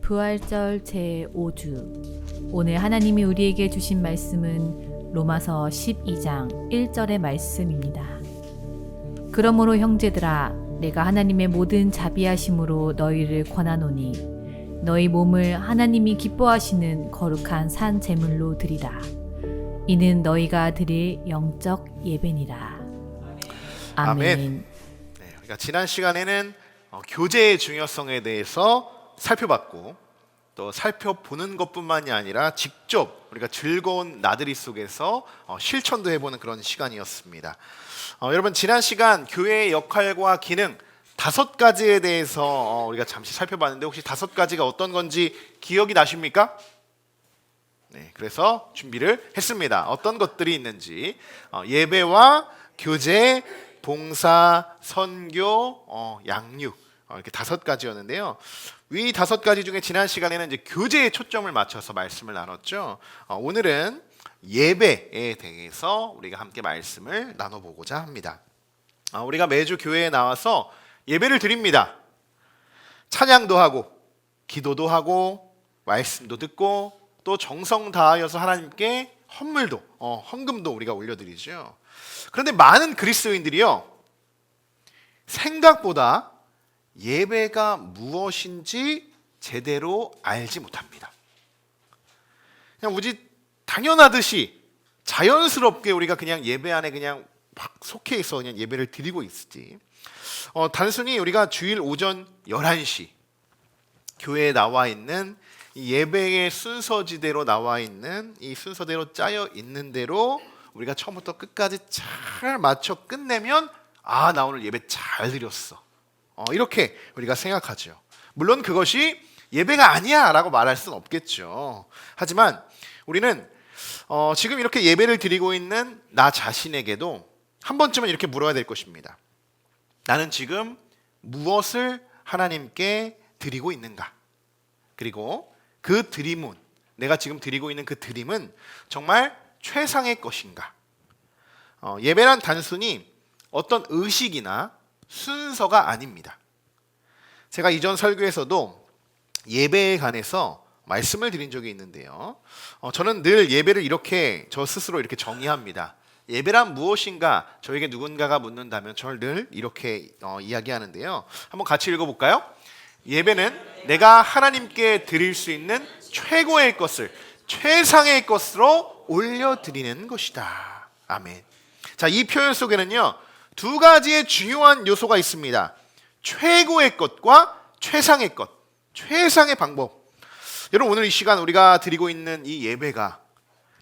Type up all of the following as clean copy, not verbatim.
부활절 제5주 오늘 하나님이 우리에게 주신 말씀은 로마서 12장 1절의 말씀입니다. 그러므로 형제들아 내가 하나님의 모든 자비하심으로 너희를 권하노니 너희 몸을 하나님이 기뻐하시는 거룩한 산 제물로 드리라. 이는 너희가 드릴 영적 예배니라. 아멘. 네, 우리가 지난 시간에는 교제의 중요성에 대해서 살펴봤고 또 살펴보는 것뿐만이 아니라 직접 우리가 즐거운 나들이 속에서 실천도 해보는 그런 시간이었습니다. 여러분 지난 시간 교회의 역할과 기능 5가지에 대해서 우리가 잠시 살펴봤는데 혹시 5가지가 어떤 건지 기억이 나십니까? 네, 그래서 준비를 했습니다. 어떤 것들이 있는지 예배와 교제, 봉사, 선교, 양육 이렇게 5가지였는데요. 이 5가지 중에 지난 시간에는 이제 교제에 초점을 맞춰서 말씀을 나눴죠. 오늘은 예배에 대해서 우리가 함께 말씀을 나눠보고자 합니다. 우리가 매주 교회에 나와서 예배를 드립니다. 찬양도 하고 기도도 하고 말씀도 듣고 또 정성 다하여서 하나님께 헌금도 우리가 올려드리죠. 그런데 많은 그리스도인들이요 생각보다 예배가 무엇인지 제대로 알지 못합니다. 그냥 우지 당연하듯이 자연스럽게 우리가 그냥 예배 안에 그냥 막 속해 있어 그냥 예배를 드리고 있지. 단순히 우리가 주일 오전 11시 교회에 나와 있는 이 예배의 순서지대로 나와 있는 이 순서대로 짜여 있는 대로 우리가 처음부터 끝까지 잘 맞춰 끝내면 나 오늘 예배 잘 드렸어. 이렇게 우리가 생각하죠. 물론 그것이 예배가 아니야 라고 말할 수는 없겠죠. 하지만 우리는 지금 이렇게 예배를 드리고 있는 나 자신에게도 한 번쯤은 이렇게 물어야 될 것입니다. 나는 지금 무엇을 하나님께 드리고 있는가? 그리고 그 드림은 내가 지금 드리고 있는 그 드림은 정말 최상의 것인가? 예배란 단순히 어떤 의식이나 순서가 아닙니다. 제가 이전 설교에서도 예배에 관해서 말씀을 드린 적이 있는데요. 저는 늘 예배를 이렇게 저 스스로 이렇게 정의합니다. 예배란 무엇인가 저에게 누군가가 묻는다면 저를 늘 이렇게 이야기하는데요. 한번 같이 읽어볼까요? 예배는 내가 하나님께 드릴 수 있는 최고의 것을 최상의 것으로 올려드리는 것이다. 아멘. 자, 이 표현 속에는요 2가지의 중요한 요소가 있습니다. 최고의 것과 최상의 것, 최상의 방법. 여러분 오늘 이 시간 우리가 드리고 있는 이 예배가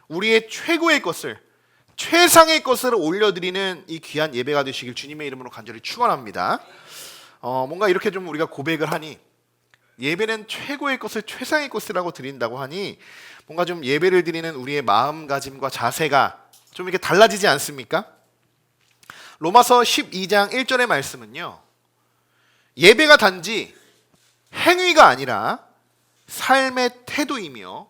우리의 최고의 것을 최상의 것으로 올려드리는 이 귀한 예배가 되시길 주님의 이름으로 간절히 축원합니다. 뭔가 이렇게 좀 우리가 고백을 하니 예배는 최고의 것을 최상의 것이라고 드린다고 하니 뭔가 좀 예배를 드리는 우리의 마음가짐과 자세가 좀 이렇게 달라지지 않습니까? 로마서 12장 1절의 말씀은요 예배가 단지 행위가 아니라 삶의 태도이며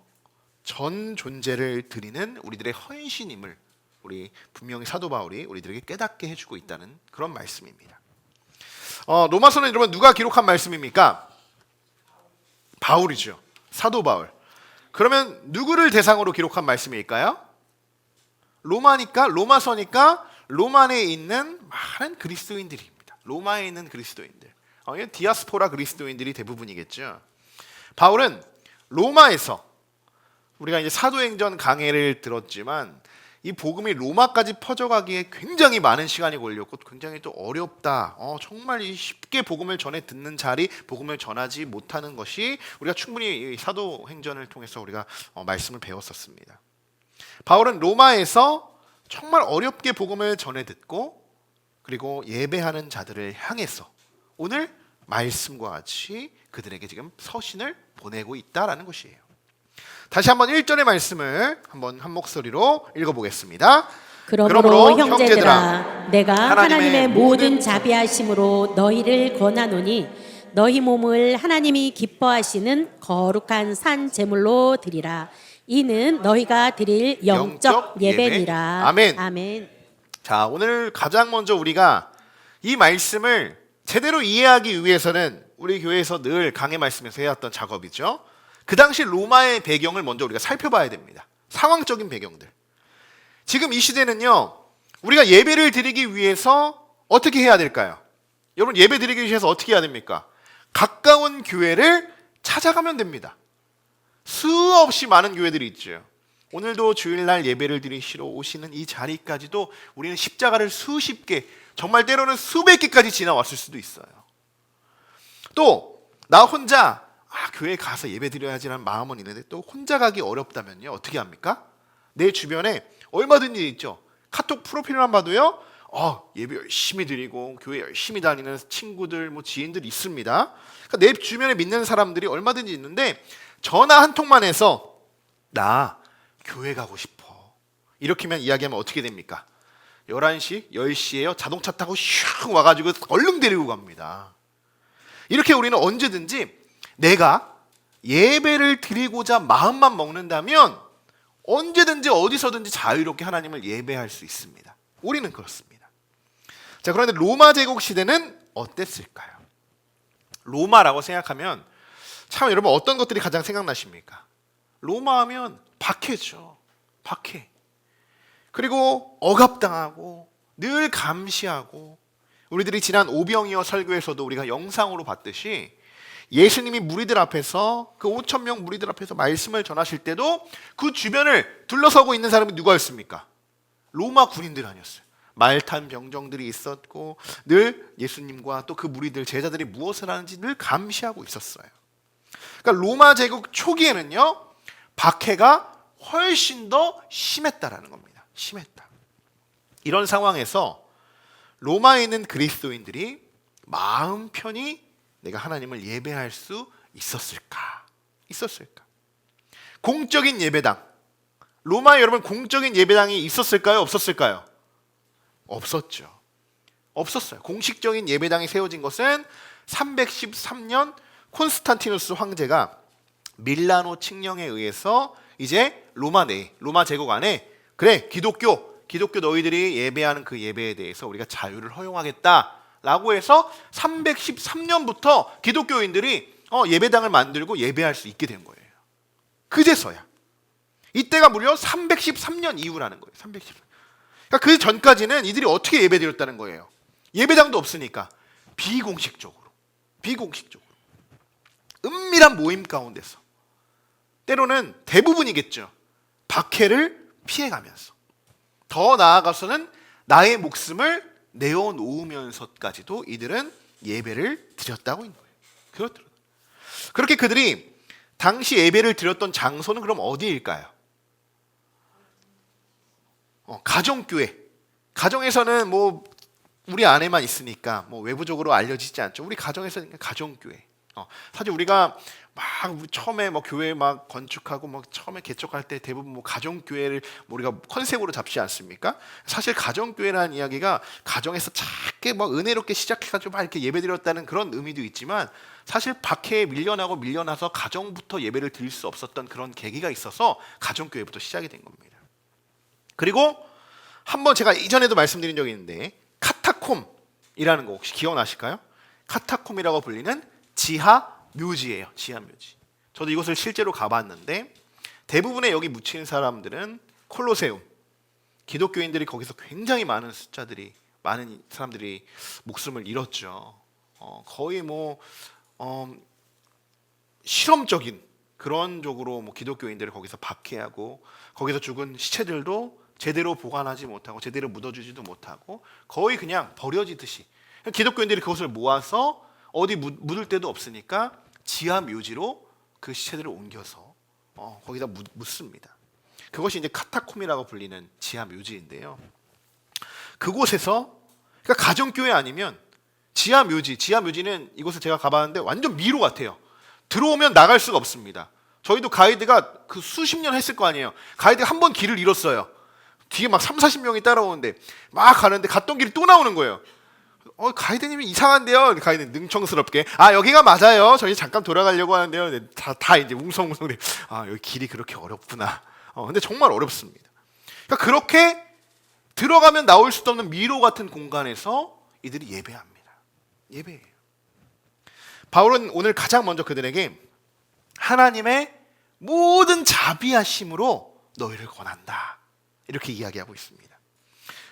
전 존재를 드리는 우리들의 헌신임을 우리 분명히 사도 바울이 우리들에게 깨닫게 해주고 있다는 그런 말씀입니다. 로마서는 여러분 누가 기록한 말씀입니까? 바울이죠. 사도 바울. 그러면 누구를 대상으로 기록한 말씀일까요? 로마서니까 로마에 있는 많은 그리스도인들입니다. 로마에 있는 그리스도인들. 디아스포라 그리스도인들이 대부분이겠죠. 바울은 로마에서 우리가 이제 사도행전 강해를 들었지만 이 복음이 로마까지 퍼져가기에 굉장히 많은 시간이 걸렸고 굉장히 또 어렵다. 정말 쉽게 복음을 전해 듣는 자리, 복음을 전하지 못하는 것이 우리가 충분히 이 사도행전을 통해서 우리가 말씀을 배웠었습니다. 바울은 로마에서 정말 어렵게 복음을 전해 듣고 그리고 예배하는 자들을 향해서 오늘 말씀과 같이 그들에게 지금 서신을 보내고 있다라는 것이에요. 다시 한번 1절의 말씀을 한번 한 목소리로 읽어보겠습니다. 그러므로 형제들아 내가 하나님의 모든 자비하심으로 너희를 권하노니 너희 몸을 하나님이 기뻐하시는 거룩한 산 제물로 드리라. 이는 너희가 드릴 영적 예배니라. 아멘. 아멘. 자, 오늘 가장 먼저 우리가 이 말씀을 제대로 이해하기 위해서는 우리 교회에서 늘 강해 말씀에서 해왔던 작업이죠. 그 당시 로마의 배경을 먼저 우리가 살펴봐야 됩니다. 상황적인 배경들. 지금 이 시대는요, 우리가 예배를 드리기 위해서 어떻게 해야 될까요? 여러분, 예배 드리기 위해서 어떻게 해야 됩니까? 가까운 교회를 찾아가면 됩니다. 수없이 많은 교회들이 있죠. 오늘도 주일날 예배를 드리시러 오시는 이 자리까지도 우리는 십자가를 수십 개, 정말 때로는 수백 개까지 지나왔을 수도 있어요. 또 나 혼자 교회에 가서 예배 드려야지라는 마음은 있는데 또 혼자 가기 어렵다면요, 어떻게 합니까? 내 주변에 얼마든지 있죠. 카톡 프로필만 봐도요, 예배 열심히 드리고 교회 열심히 다니는 친구들, 지인들 있습니다. 그러니까 내 주변에 믿는 사람들이 얼마든지 있는데 전화 한 통만 해서 나 교회 가고 싶어, 이렇게만 이야기하면 어떻게 됩니까? 11시, 10시에요. 자동차 타고 슉 와가지고 얼른 데리고 갑니다. 이렇게 우리는 언제든지 내가 예배를 드리고자 마음만 먹는다면 언제든지 어디서든지 자유롭게 하나님을 예배할 수 있습니다. 우리는 그렇습니다. 자, 그런데 로마 제국 시대는 어땠을까요? 로마라고 생각하면 참 여러분 어떤 것들이 가장 생각나십니까? 로마 하면 박해죠. 박해. 그리고 억압당하고 늘 감시하고, 우리들이 지난 오병이어 설교에서도 우리가 영상으로 봤듯이 예수님이 무리들 앞에서, 그 5,000명 무리들 앞에서 말씀을 전하실 때도 그 주변을 둘러서고 있는 사람이 누구였습니까? 로마 군인들 아니었어요. 말탄 병정들이 있었고 늘 예수님과 또 그 무리들, 제자들이 무엇을 하는지 늘 감시하고 있었어요. 그러니까 로마 제국 초기에는요, 박해가 훨씬 더 심했다라는 겁니다. 심했다. 이런 상황에서 로마에 있는 그리스도인들이 마음 편히 내가 하나님을 예배할 수 있었을까? 공적인 예배당. 로마에 여러분 공적인 예배당이 있었을까요? 없었을까요? 없었죠. 없었어요. 공식적인 예배당이 세워진 것은 313년 콘스탄티누스 황제가 밀라노 칙령에 의해서 이제 로마 제국 안에, 그래, 기독교 너희들이 예배하는 그 예배에 대해서 우리가 자유를 허용하겠다라고 해서 313년부터 기독교인들이 예배당을 만들고 예배할 수 있게 된 거예요. 그제서야. 이때가 무려 313년 이후라는 거예요. 313년. 그러니까 그 전까지는 이들이 어떻게 예배드렸다는 거예요? 예배당도 없으니까 비공식적으로 은밀한 모임 가운데서, 때로는 대부분이겠죠, 박해를 피해가면서, 더 나아가서는 나의 목숨을 내어놓으면서까지도 이들은 예배를 드렸다고 있는 거예요. 그렇게 그들이 당시 예배를 드렸던 장소는 그럼 어디일까요? 가정교회. 가정에서는 우리 안에만 있으니까 외부적으로 알려지지 않죠. 우리 가정에서는 가정교회. 사실 우리가 처음에 교회 건축하고 처음에 개척할 때 대부분 가정교회를 우리가 컨셉으로 잡지 않습니까? 사실 가정교회라는 이야기가 가정에서 작게 은혜롭게 시작해가지고 이렇게 예배드렸다는 그런 의미도 있지만, 사실 박해에 밀려나서 가정부터 예배를 드릴 수 없었던 그런 계기가 있어서 가정교회부터 시작이 된 겁니다. 그리고 한번 제가 이전에도 말씀드린 적이 있는데, 카타콤이라는 거 혹시 기억나실까요? 카타콤이라고 불리는 지하 묘지예요. 지하 묘지. 저도 이곳을 실제로 가봤는데 대부분의 여기 묻힌 사람들은 콜로세움, 기독교인들이 거기서 굉장히 많은 사람들이 목숨을 잃었죠. 거의 실험적인 그런 쪽으로 기독교인들을 거기서 박해하고, 거기서 죽은 시체들도 제대로 보관하지 못하고 제대로 묻어주지도 못하고 거의 그냥 버려지듯이, 기독교인들이 그것을 모아서 어디 묻을 데도 없으니까 지하 묘지로 그 시체들을 옮겨서 거기다 묻습니다. 그것이 이제 카타콤이라고 불리는 지하 묘지인데요. 그곳에서, 그러니까 가정교회 아니면 지하 묘지는 이곳을 제가 가봤는데 완전 미로 같아요. 들어오면 나갈 수가 없습니다. 저희도 가이드가 그 수십 년 했을 거 아니에요. 가이드가 한 번 길을 잃었어요. 뒤에 30-40명이 따라오는데 가는데 갔던 길이 또 나오는 거예요. 가이드님이 이상한데요. 가이드 능청스럽게 여기가 맞아요. 저희 잠깐 돌아가려고 하는데요. 다 이제 웅성웅성 여기 길이 그렇게 어렵구나. 근데 정말 어렵습니다. 그러니까 그렇게 들어가면 나올 수도 없는 미로 같은 공간에서 이들이 예배합니다. 예배해요. 바울은 오늘 가장 먼저 그들에게 하나님의 모든 자비하심으로 너희를 권한다, 이렇게 이야기하고 있습니다.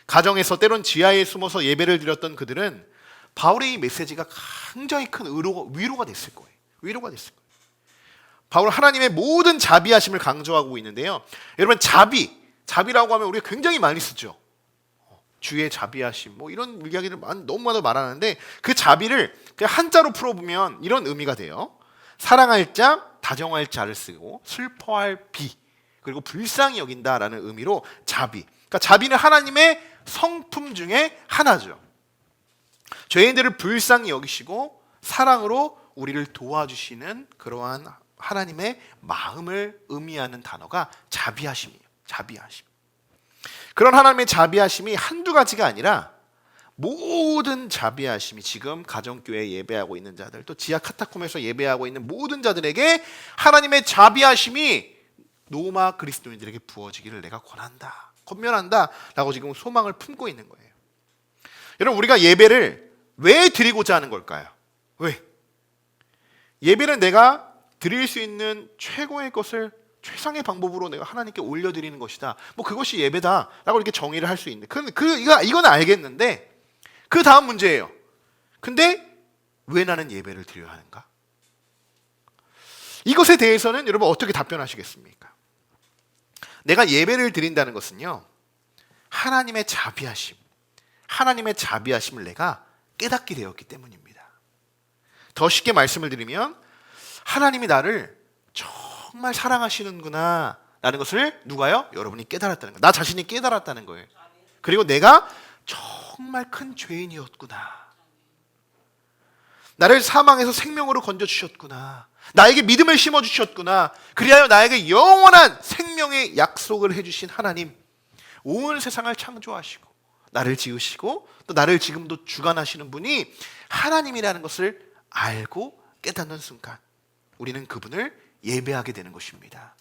가정에서 때론 지하에 숨어서 예배를 드렸던 그들은 바울의 이 메시지가 굉장히 큰 위로가 됐을 거예요. 위로가 됐을 거예요. 바울은 하나님의 모든 자비하심을 강조하고 있는데요. 여러분, 자비라고 하면 우리가 굉장히 많이 쓰죠. 주의 자비하심, 뭐 이런 이야기를 너무나도 말하는데, 그 자비를 그냥 한자로 풀어보면 이런 의미가 돼요. 사랑할 자, 다정할 자를 쓰고 슬퍼할 비, 그리고 불쌍히 여긴다라는 의미로 자비. 그러니까 자비는 하나님의 성품 중에 하나죠. 죄인들을 불쌍히 여기시고 사랑으로 우리를 도와주시는 그러한 하나님의 마음을 의미하는 단어가 자비하심이에요. 자비하심. 그런 하나님의 자비하심이 한두 가지가 아니라 모든 자비하심이 지금 가정교회에 예배하고 있는 자들, 또 지하 카타콤에서 예배하고 있는 모든 자들에게 하나님의 자비하심이 로마 그리스도인들에게 부어지기를 내가 권한다, 권면한다 라고 지금 소망을 품고 있는 거예요. 여러분, 우리가 예배를 왜 드리고자 하는 걸까요? 왜? 예배는 내가 드릴 수 있는 최고의 것을 최상의 방법으로 내가 하나님께 올려드리는 것이다, 뭐 그것이 예배다 라고 이렇게 정의를 할 수 있는, 이건 알겠는데 그 다음 문제예요. 근데 왜 나는 예배를 드려야 하는가? 이것에 대해서는 여러분 어떻게 답변하시겠습니까? 내가 예배를 드린다는 것은요, 하나님의 자비하심을 내가 깨닫게 되었기 때문입니다. 더 쉽게 말씀을 드리면 하나님이 나를 정말 사랑하시는구나 라는 것을 누가요? 여러분이 깨달았다는 거예요. 나 자신이 깨달았다는 거예요. 그리고 내가 정말 큰 죄인이었구나, 나를 사망에서 생명으로 건져주셨구나, 나에게 믿음을 심어주셨구나, 그리하여 나에게 영원한 생명의 약속을 해주신 하나님, 온 세상을 창조하시고 나를 지으시고 또 나를 지금도 주관하시는 분이 하나님이라는 것을 알고 깨닫는 순간 우리는 그분을 예배하게 되는 것입니다.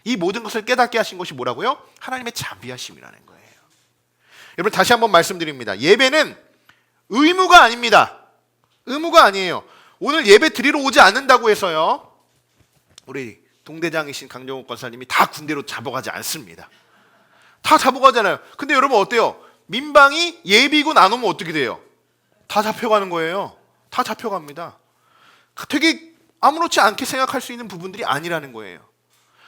이 모든 것을 깨닫게 하신 것이 뭐라고요? 하나님의 자비하심이라는 거예요. 여러분, 다시 한번 말씀드립니다. 예배는 의무가 아닙니다. 의무가 아니에요. 오늘 예배 드리러 오지 않는다고 해서요, 우리 동대장이신 강정욱 권사님이 다 군대로 잡아가지 않습니다. 다 잡아가잖아요. 근데 여러분 어때요? 민방위 예비군 안 오면 어떻게 돼요? 다 잡혀가는 거예요. 다 잡혀갑니다. 되게 아무렇지 않게 생각할 수 있는 부분들이 아니라는 거예요.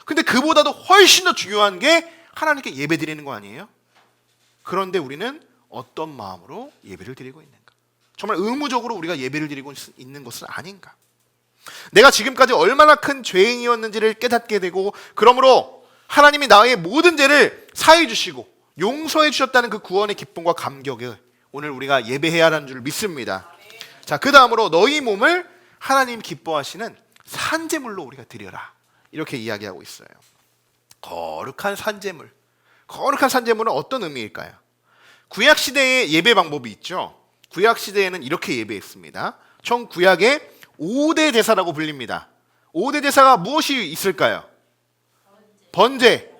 근데 그보다도 훨씬 더 중요한 게 하나님께 예배 드리는 거 아니에요? 그런데 우리는 어떤 마음으로 예배를 드리고 있는가? 정말 의무적으로 우리가 예배를 드리고 있는 것은 아닌가? 내가 지금까지 얼마나 큰 죄인이었는지를 깨닫게 되고, 그러므로 하나님이 나의 모든 죄를 사해 주시고 용서해 주셨다는 그 구원의 기쁨과 감격을 오늘 우리가 예배해야 하는 줄 믿습니다. 자, 그 다음으로 너희 몸을 하나님 기뻐하시는 산제물로 우리가 드려라, 이렇게 이야기하고 있어요. 거룩한 산제물. 거룩한 산제물은 어떤 의미일까요? 구약시대의 예배 방법이 있죠. 구약시대에는 이렇게 예배했습니다. 총 구약의 5대 제사라고 불립니다. 5대 제사가 무엇이 있을까요? 번제,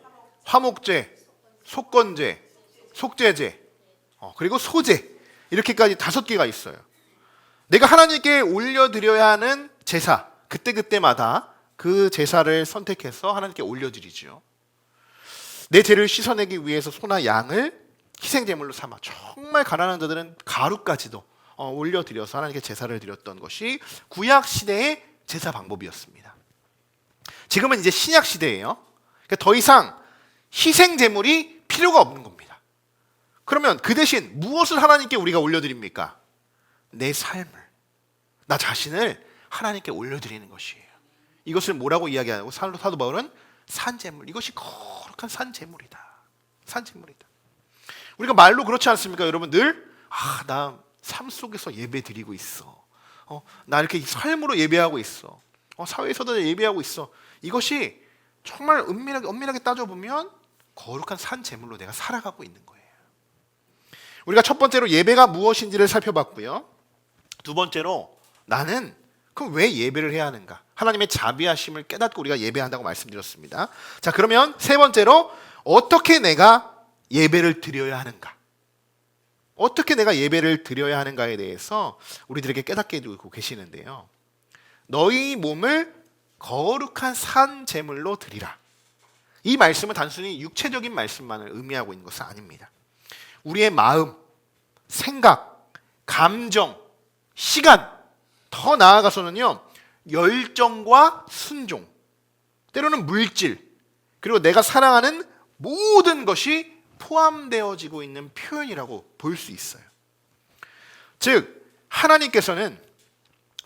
화목제, 속건제, 속죄제, 그리고 소제, 이렇게까지 5개가 있어요. 내가 하나님께 올려드려야 하는 제사, 그때마다 그 제사를 선택해서 하나님께 올려드리죠. 내 죄를 씻어내기 위해서 소나 양을 희생제물로 삼아 정말 가난한 자들은 가루까지도 올려드려서 하나님께 제사를 드렸던 것이 구약시대의 제사 방법이었습니다. 지금은 이제 신약시대예요. 그러니까 더 이상 희생제물이 필요가 없는 겁니다. 그러면 그 대신 무엇을 하나님께 우리가 올려드립니까? 내 삶을, 나 자신을 하나님께 올려드리는 것이에요. 이것을 뭐라고 이야기하고 사도 바울은 산제물, 이것이 거룩한 산제물이다. 산제물이다. 우리가 말로 그렇지 않습니까? 여러분 늘 나 삶 속에서 예배 드리고 있어. 나 이렇게 삶으로 예배하고 있어. 사회에서도 예배하고 있어. 이것이 정말 엄밀하게 따져보면 거룩한 산제물로 내가 살아가고 있는 거예요. 우리가 첫 번째로 예배가 무엇인지를 살펴봤고요. 두 번째로 나는 그럼 왜 예배를 해야 하는가? 하나님의 자비하심을 깨닫고 우리가 예배한다고 말씀드렸습니다. 자, 그러면 세 번째로 어떻게 내가 예배를 드려야 하는가? 어떻게 내가 예배를 드려야 하는가에 대해서 우리들에게 깨닫게 해주고 계시는데요. 너희 몸을 거룩한 산 제물로 드리라. 이 말씀은 단순히 육체적인 말씀만을 의미하고 있는 것은 아닙니다. 우리의 마음, 생각, 감정, 시간, 더 나아가서는요, 열정과 순종, 때로는 물질, 그리고 내가 사랑하는 모든 것이 포함되어지고 있는 표현이라고 볼 수 있어요. 즉, 하나님께서는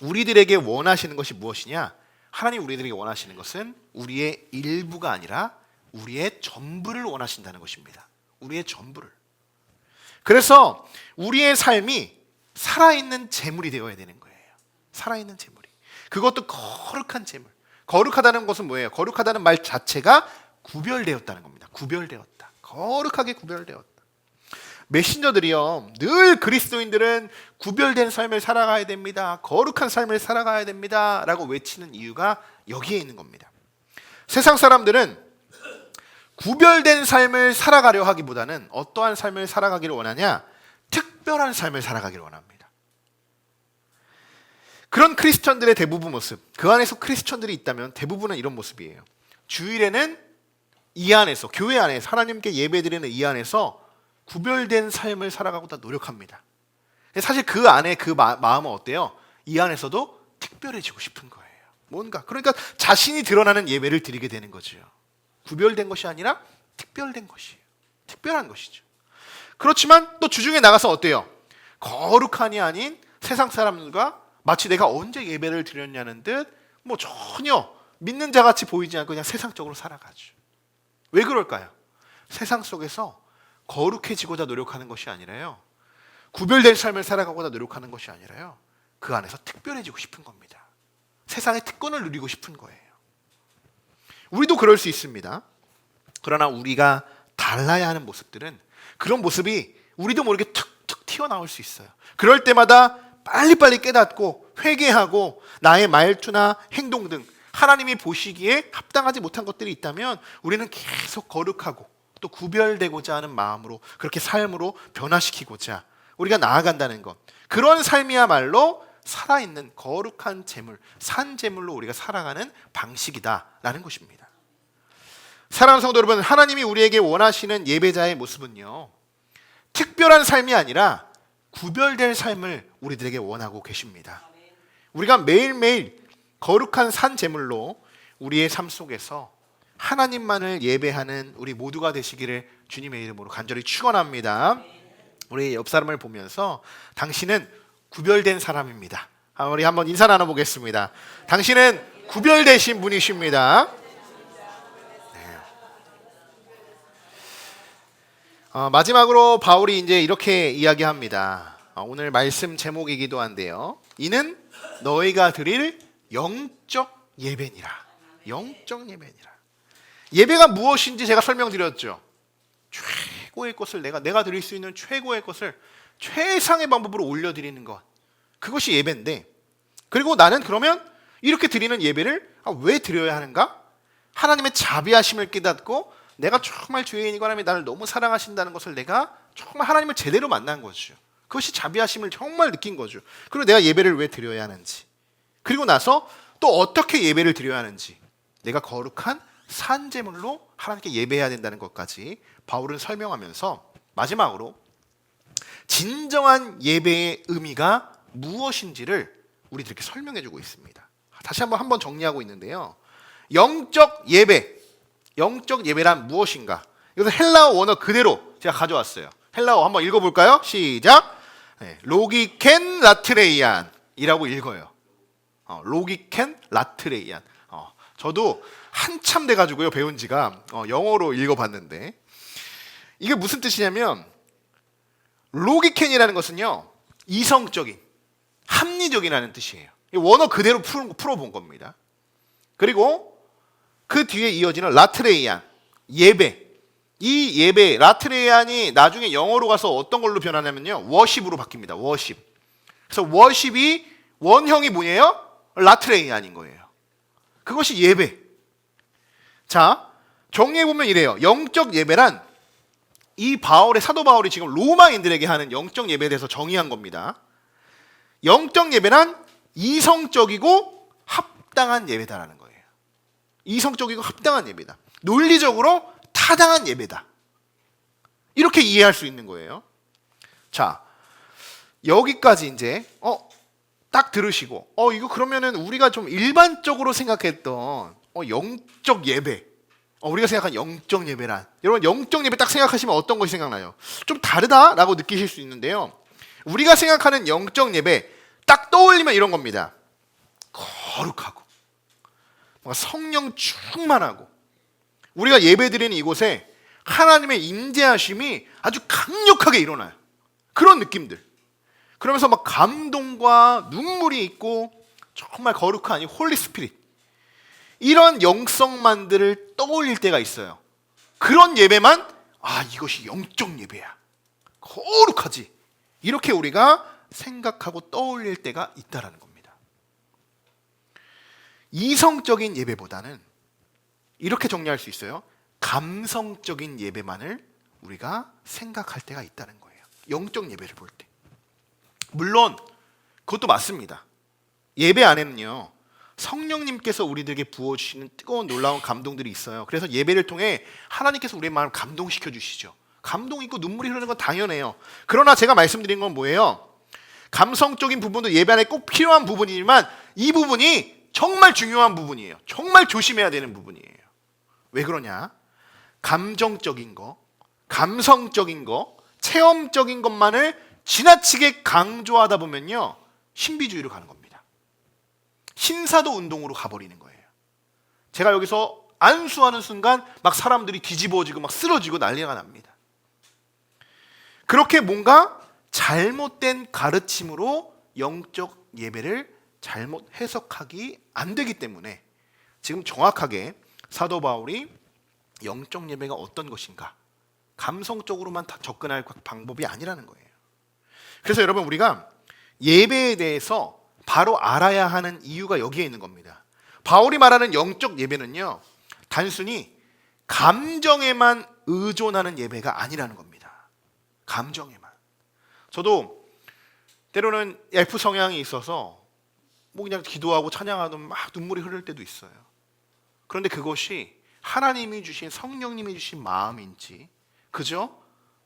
우리들에게 원하시는 것이 무엇이냐? 하나님 우리들에게 원하시는 것은 우리의 일부가 아니라 우리의 전부를 원하신다는 것입니다. 우리의 전부를. 그래서 우리의 삶이 살아있는 재물이 되어야 되는 거예요. 살아있는 재물이. 그것도 거룩한 재물. 거룩하다는 것은 뭐예요? 거룩하다는 말 자체가 구별되었다는 겁니다. 구별되었다. 거룩하게 구별되었다. 메신저들이요, 늘 그리스도인들은 구별된 삶을 살아가야 됩니다. 거룩한 삶을 살아가야 됩니다. 라고 외치는 이유가 여기에 있는 겁니다. 세상 사람들은 구별된 삶을 살아가려 하기보다는 어떠한 삶을 살아가기를 원하냐? 특별한 삶을 살아가기를 원합니다. 그런 크리스천들의 대부분 모습, 그 안에서 크리스천들이 있다면 대부분은 이런 모습이에요. 주일에는 이 안에서, 교회 안에서, 하나님께 예배드리는 이 안에서 구별된 삶을 살아가고자 노력합니다. 사실 그 안에 그 마음은 어때요? 이 안에서도 특별해지고 싶은 거예요. 뭔가, 그러니까 자신이 드러나는 예배를 드리게 되는 거죠. 구별된 것이 아니라 특별된 것이에요. 특별한 것이죠. 그렇지만 또 주중에 나가서 어때요? 거룩한이 아닌 세상 사람들과 마치 내가 언제 예배를 드렸냐는 듯 뭐 전혀 믿는 자같이 보이지 않고 그냥 세상적으로 살아가죠. 왜 그럴까요? 세상 속에서 거룩해지고자 노력하는 것이 아니라요, 구별된 삶을 살아가고자 노력하는 것이 아니라요, 그 안에서 특별해지고 싶은 겁니다. 세상의 특권을 누리고 싶은 거예요. 우리도 그럴 수 있습니다. 그러나 우리가 달라야 하는 모습들은, 그런 모습이 우리도 모르게 툭툭 튀어나올 수 있어요. 그럴 때마다 빨리빨리 깨닫고 회개하고 나의 말투나 행동 등 하나님이 보시기에 합당하지 못한 것들이 있다면 우리는 계속 거룩하고 또 구별되고자 하는 마음으로, 그렇게 삶으로 변화시키고자 우리가 나아간다는 것, 그런 삶이야말로 살아있는 거룩한 재물, 산 재물로 우리가 살아가는 방식이다라는 것입니다. 사랑하는 성도 여러분, 하나님이 우리에게 원하시는 예배자의 모습은요, 특별한 삶이 아니라 구별된 삶을 우리들에게 원하고 계십니다. 우리가 매일매일 거룩한 산 재물로 우리의 삶 속에서 하나님만을 예배하는 우리 모두가 되시기를 주님의 이름으로 간절히 축원합니다. 우리 옆 사람을 보면서 당신은 구별된 사람입니다. 우리 한번 인사 나눠보겠습니다. 당신은 구별되신 분이십니다. 네. 마지막으로 바울이 이제 이렇게 이야기합니다. 오늘 말씀 제목이기도 한데요. 이는 너희가 드릴 영적 예배니라. 영적 예배니라. 예배가 무엇인지 제가 설명드렸죠. 최고의 것을 내가 드릴 수 있는 최고의 것을 최상의 방법으로 올려드리는 것, 그것이 예배인데, 그리고 나는 그러면 이렇게 드리는 예배를 왜 드려야 하는가? 하나님의 자비하심을 깨닫고 내가 정말 죄인이고 하나님이 나를 너무 사랑하신다는 것을 내가 정말 하나님을 제대로 만난 거죠. 그것이 자비하심을 정말 느낀 거죠. 그리고 내가 예배를 왜 드려야 하는지, 그리고 나서 또 어떻게 예배를 드려야 하는지, 내가 거룩한 산제물로 하나님께 예배해야 된다는 것까지 바울은 설명하면서 마지막으로 진정한 예배의 의미가 무엇인지를 우리들에게 설명해주고 있습니다. 다시 한번 정리하고 있는데요. 영적 예배란 무엇인가? 이것은 헬라어 원어 그대로 제가 가져왔어요. 헬라어 한번 읽어볼까요? 시작. 네, 로기켄 라트레이안이라고 읽어요. 로기켄 라트레이안. 저도 한참 돼가지고요, 배운 지가 영어로 읽어봤는데, 이게 무슨 뜻이냐면, 로기켄이라는 것은요, 이성적인, 합리적이라는 뜻이에요. 원어 그대로 풀어본 겁니다. 그리고 그 뒤에 이어지는 라트레이안, 예배. 이 예배, 라트레이안이 나중에 영어로 가서 어떤 걸로 변하냐면요, 워십으로 바뀝니다. 워십. 그래서 워십이 원형이 뭐예요? 라트레이안인 거예요. 그것이 예배. 자, 정리해보면 이래요. 영적 예배란, 이 사도 바울이 지금 로마인들에게 하는 영적 예배에 대해서 정의한 겁니다. 영적 예배란 이성적이고 합당한 예배다라는 거예요. 이성적이고 합당한 예배다. 논리적으로 타당한 예배다. 이렇게 이해할 수 있는 거예요. 자, 여기까지 이제 딱 들으시고 이거 그러면은 우리가 좀 일반적으로 생각했던 영적 예배, 우리가 생각한 영적 예배란, 여러분 영적 예배 딱 생각하시면 어떤 것이 생각나요? 좀 다르다라고 느끼실 수 있는데요. 우리가 생각하는 영적 예배 딱 떠올리면 이런 겁니다. 거룩하고 뭔가 성령 충만하고 우리가 예배드리는 이곳에 하나님의 임재하심이 아주 강력하게 일어나요. 그런 느낌들. 그러면서 막 감동과 눈물이 있고 정말 거룩한 이 홀리 스피릿, 이런 영성만들을 떠올릴 때가 있어요. 그런 예배만 이것이 영적 예배야, 거룩하지, 이렇게 우리가 생각하고 떠올릴 때가 있다라는 겁니다. 이성적인 예배보다는 이렇게 정리할 수 있어요. 감성적인 예배만을 우리가 생각할 때가 있다는 거예요. 영적 예배를 볼 때. 물론 그것도 맞습니다. 예배 안에는요, 성령님께서 우리들에게 부어주시는 뜨거운 놀라운 감동들이 있어요. 그래서 예배를 통해 하나님께서 우리의 마음을 감동시켜 주시죠. 감동 있고 눈물이 흐르는 건 당연해요. 그러나 제가 말씀드린 건 뭐예요? 감성적인 부분도 예배 안에 꼭 필요한 부분이지만 이 부분이 정말 중요한 부분이에요. 정말 조심해야 되는 부분이에요. 왜 그러냐? 감정적인 거, 감성적인 거, 체험적인 것만을 지나치게 강조하다 보면요, 신비주의로 가는 겁니다. 신사도 운동으로 가버리는 거예요. 제가 여기서 안수하는 순간 막 사람들이 뒤집어지고 막 쓰러지고 난리가 납니다. 그렇게 뭔가 잘못된 가르침으로 영적 예배를 잘못 해석하기 안 되기 때문에 지금 정확하게 사도 바울이 영적 예배가 어떤 것인가, 감성적으로만 다 접근할 방법이 아니라는 거예요. 그래서 여러분, 우리가 예배에 대해서 바로 알아야 하는 이유가 여기에 있는 겁니다. 바울이 말하는 영적 예배는요, 단순히 감정에만 의존하는 예배가 아니라는 겁니다. 감정에만. 저도 때로는 F 성향이 있어서 뭐 그냥 기도하고 찬양하면 막 눈물이 흐를 때도 있어요. 그런데 그것이 하나님이 주신, 성령님이 주신 마음인지, 그죠?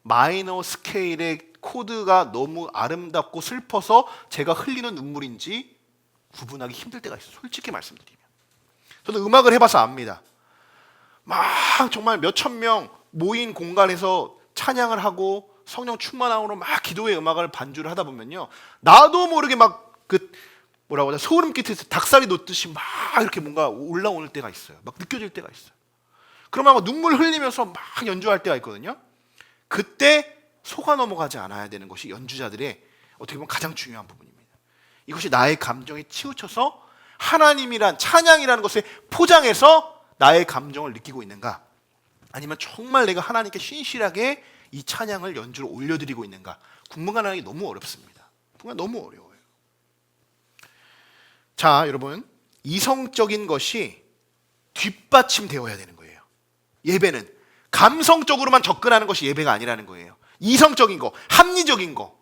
마이너 스케일의 코드가 너무 아름답고 슬퍼서 제가 흘리는 눈물인지 구분하기 힘들 때가 있어요. 솔직히 말씀드리면. 저도 음악을 해봐서 압니다. 막 정말 몇천 명 모인 공간에서 찬양을 하고 성령 충만함으로 막 기도의 음악을 반주를 하다 보면요, 나도 모르게 막 뭐라고 하죠? 소름 끼쳐서 닭살이 돋듯이 막 이렇게 뭔가 올라오는 때가 있어요. 막 느껴질 때가 있어요. 그러면 막 눈물 흘리면서 막 연주할 때가 있거든요. 그때 속아 넘어가지 않아야 되는 것이 연주자들의 어떻게 보면 가장 중요한 부분입니다. 이것이 나의 감정에 치우쳐서 하나님이란, 찬양이라는 것에 포장해서 나의 감정을 느끼고 있는가, 아니면 정말 내가 하나님께 신실하게 이 찬양을 연주로 올려드리고 있는가, 구분하기 너무 어렵습니다. 너무 어려워요. 자, 여러분, 이성적인 것이 뒷받침되어야 되는 거예요. 예배는 감성적으로만 접근하는 것이 예배가 아니라는 거예요. 이성적인 거, 합리적인 거,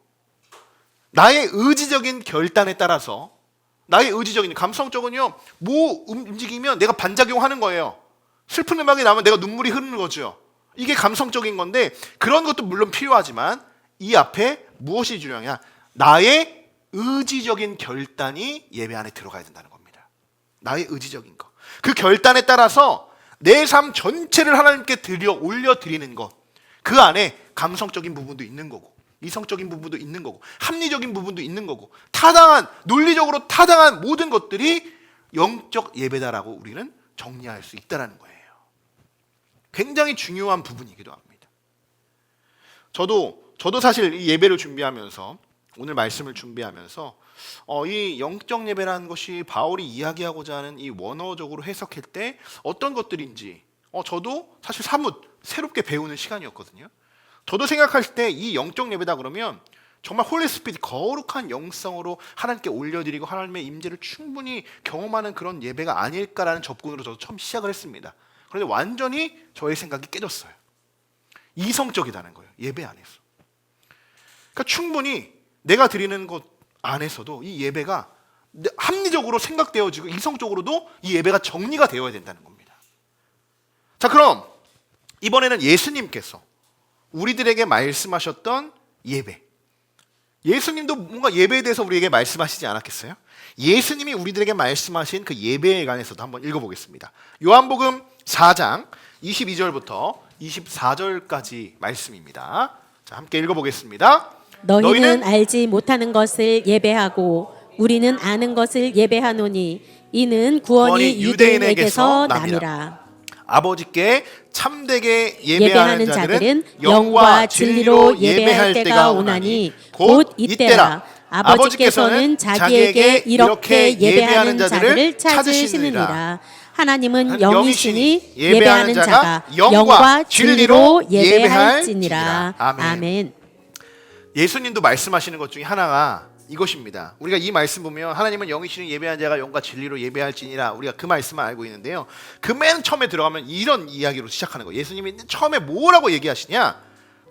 나의 의지적인 결단에 따라서, 나의 의지적인, 감성적은요, 뭐 움직이면 내가 반작용하는 거예요. 슬픈 음악이 나오면 내가 눈물이 흐르는 거죠. 이게 감성적인 건데, 그런 것도 물론 필요하지만 이 앞에 무엇이 중요하냐? 나의 의지적인 결단이 예배 안에 들어가야 된다는 겁니다. 나의 의지적인 거, 그 결단에 따라서 내 삶 전체를 하나님께 올려드리는 것, 그 안에 감성적인 부분도 있는 거고, 이성적인 부분도 있는 거고, 합리적인 부분도 있는 거고, 타당한, 논리적으로 타당한 모든 것들이 영적 예배다라고 우리는 정리할 수 있다는 거예요. 굉장히 중요한 부분이기도 합니다. 저도 사실 이 예배를 준비하면서, 오늘 말씀을 준비하면서 이 영적 예배라는 것이 바울이 이야기하고자 하는 이 원어적으로 해석할 때 어떤 것들인지 저도 사실 사뭇 새롭게 배우는 시간이었거든요. 저도 생각할 때 이 영적 예배다 그러면 정말 홀리 스피릿, 거룩한 영성으로 하나님께 올려드리고 하나님의 임재를 충분히 경험하는 그런 예배가 아닐까라는 접근으로 저도 처음 시작을 했습니다. 그런데 완전히 저의 생각이 깨졌어요. 이성적이다는 거예요, 예배 안에서. 그러니까 충분히 내가 드리는 것 안에서도 이 예배가 합리적으로 생각되어지고 이성적으로도 이 예배가 정리가 되어야 된다는 겁니다. 자, 그럼 이번에는 예수님께서 우리들에게 말씀하셨던 예배. 예수님도 뭔가 예배에 대해서 우리에게 말씀하시지 않았겠어요? 예수님이 우리들에게 말씀하신 그 예배에 관해서도 한번 읽어보겠습니다. 요한복음 4장 22절부터 24절까지 말씀입니다. 자, 함께 읽어보겠습니다. 너희는 알지 못하는 것을 예배하고 우리는 아는 것을 예배하노니 이는 구원이 유대인에게서 남이라. 아버지께 참되게 예배하는 자들은 영과 진리로 예배할 때가 오나니 곧 이때라. 아버지께서는 자기에게 이렇게 예배하는 자들을 찾으시느니라. 하나님은 영이시니 예배하는 자가 영과 진리로 예배할지니라. 아멘. 예수님도 말씀하시는 것 중에 하나가 이것입니다. 우리가 이 말씀 보면 하나님은 영이시니 예배하는 자가 영과 진리로 예배할지니라, 우리가 그 말씀을 알고 있는데요. 그 맨 처음에 들어가면 이런 이야기로 시작하는 거예요. 예수님이 처음에 뭐라고 얘기하시냐?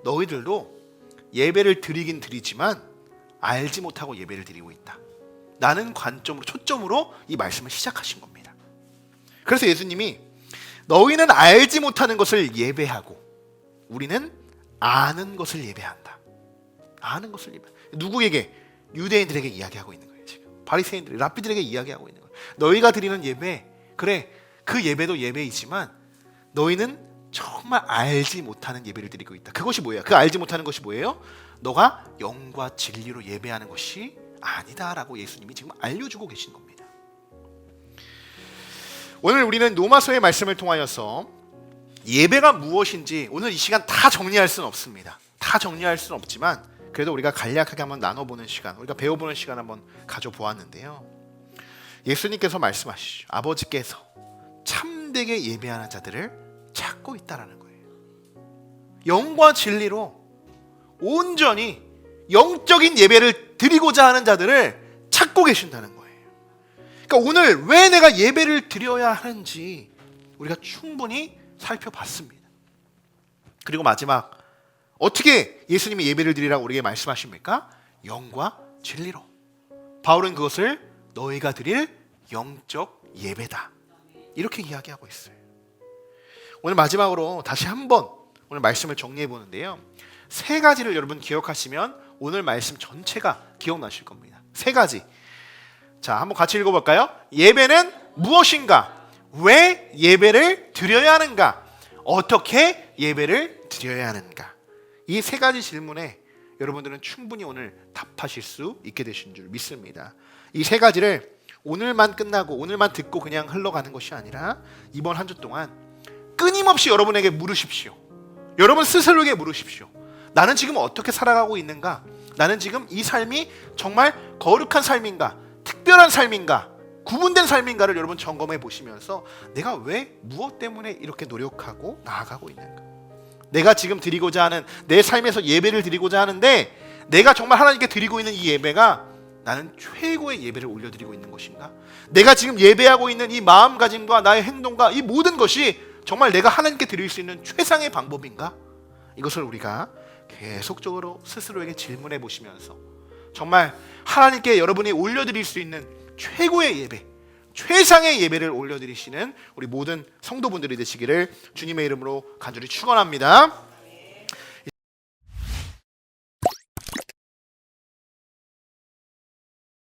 너희들도 예배를 드리긴 드리지만 알지 못하고 예배를 드리고 있다. 라는 관점으로, 초점으로 이 말씀을 시작하신 겁니다. 그래서 예수님이 너희는 알지 못하는 것을 예배하고 우리는 아는 것을 예배한다. 아는 것을 예배. 누구에게? 유대인들에게 이야기하고 있는 거예요. 지금 바리새인들, 랍비들에게 이야기하고 있는 거예요. 너희가 드리는 예배, 그래, 그 예배도 예배이지만 너희는 정말 알지 못하는 예배를 드리고 있다. 그것이 뭐예요? 그 알지 못하는 것이 뭐예요? 너가 영과 진리로 예배하는 것이 아니다라고 예수님이 지금 알려주고 계신 겁니다. 오늘 우리는 로마서의 말씀을 통하여서 예배가 무엇인지 오늘 이 시간 다 정리할 수는 없습니다. 다 정리할 수는 없지만 그래도 우리가 간략하게 한번 나눠보는 시간, 우리가 배워보는 시간 한번 가져보았는데요. 예수님께서 말씀하시죠. 아버지께서 참되게 예배하는 자들을 찾고 있다라는 거예요. 영과 진리로 온전히 영적인 예배를 드리고자 하는 자들을 찾고 계신다는 거예요. 그러니까 오늘 왜 내가 예배를 드려야 하는지 우리가 충분히 살펴봤습니다. 그리고 마지막, 어떻게 예수님이 예배를 드리라고 우리에게 말씀하십니까? 영과 진리로. 바울은 그것을 너희가 드릴 영적 예배다, 이렇게 이야기하고 있어요. 오늘 마지막으로 다시 한번 오늘 말씀을 정리해 보는데요. 세 가지를 여러분 기억하시면 오늘 말씀 전체가 기억나실 겁니다. 세 가지. 자, 한번 같이 읽어볼까요? 예배는 무엇인가? 왜 예배를 드려야 하는가? 어떻게 예배를 드려야 하는가? 이 세 가지 질문에 여러분들은 충분히 오늘 답하실 수 있게 되신 줄 믿습니다. 이 세 가지를 오늘만 끝나고 오늘만 듣고 그냥 흘러가는 것이 아니라 이번 한 주 동안 끊임없이 여러분에게 물으십시오. 여러분 스스로에게 물으십시오. 나는 지금 어떻게 살아가고 있는가? 나는 지금 이 삶이 정말 거룩한 삶인가? 특별한 삶인가? 구분된 삶인가를 여러분 점검해 보시면서 내가 왜, 무엇 때문에 이렇게 노력하고 나아가고 있는가? 내가 지금 드리고자 하는, 내 삶에서 예배를 드리고자 하는데 내가 정말 하나님께 드리고 있는 이 예배가 나는 최고의 예배를 올려드리고 있는 것인가? 내가 지금 예배하고 있는 이 마음가짐과 나의 행동과 이 모든 것이 정말 내가 하나님께 드릴 수 있는 최상의 방법인가? 이것을 우리가 계속적으로 스스로에게 질문해 보시면서 정말 하나님께 여러분이 올려드릴 수 있는 최고의 예배, 최상의 예배를 올려드리시는 우리 모든 성도분들이 되시기를 주님의 이름으로 간절히 축원합니다.